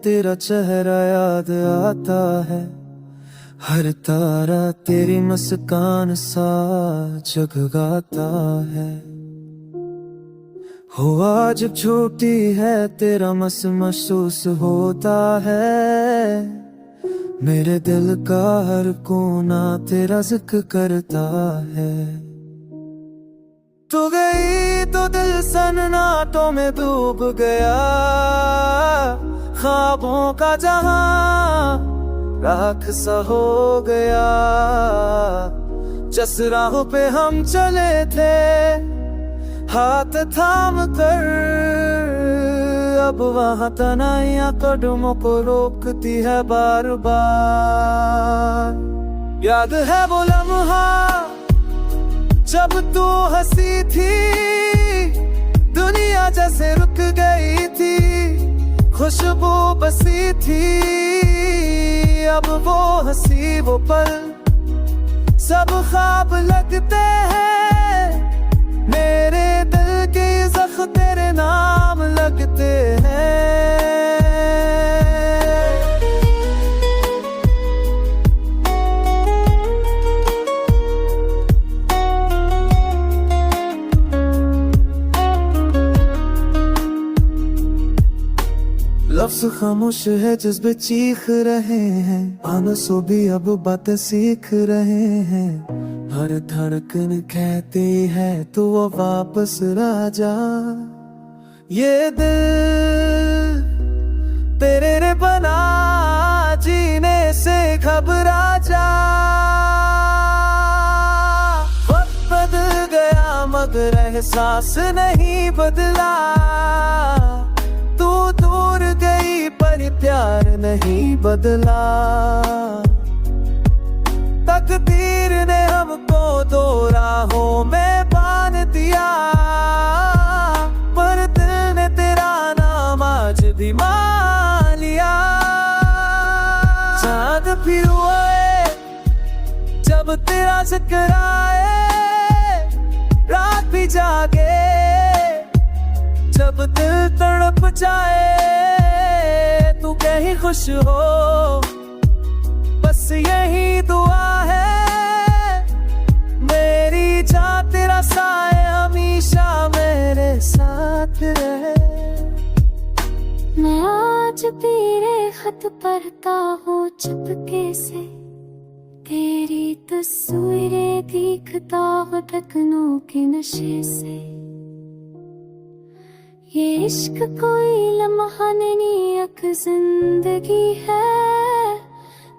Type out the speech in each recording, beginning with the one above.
तेरा चेहरा याद आता है, हर तारा तेरी मुस्कान सा जगगाता है। हो आज छोटी है तेरा मस महसूस होता है, मेरे दिल का हर कोना तेरा जिक्र करता है। तू गई तो दिल सन्नाटों में डूब गया, ख्वाबों का जहां राख सा हो गया। जिस राहों पे हम चले थे हाथ थाम कर, अब वहां तन्हाइयां कदमों को रोकती है बार बार। याद है वो लम्हा जब तू हंसी थी, दुनिया जैसे रुक गई थी, खुशबू बसी थी। अब वो हंसी वो पल सब ख्वाब लगते हैं, मेरे दिल के जख्म तेरे नाम लगते हैं। लफ्ज़ खामोश है जज्बे चीख रहे हैं, आंसू भी अब बातें सीख रहे हैं। हर धड़कन कहती है तू वो वापस राजा, ये दिल तेरे रे बना जीने से घबरा जा। वक्त बदल गया मगर एहसास नहीं बदला, तू दूर गई पर प्यार नहीं बदला। तकदीर ने हमको दो राहों में बांध दिया, पर दिल ने तेरा नाम आज भी मान लिया। चांद फिर आए जब तेरा जिक्र आए, रात भी जागे जब दिल तड़प जाए। तू कहीं खुश हो बस यही दुआ है, मेरी जान तेरा साए हमेशा मेरे साथ रहे। मैं आज तेरे खत पढ़ता हूँ चुपके से, तेरी तस्वीरें दिखता हूँ टकनों के नशे से। ये इश्क कोई लम्हा नहीं एक जिंदगी है,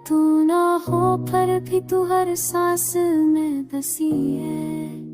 तू ना हो पर भी तू हर सांस में बसी है।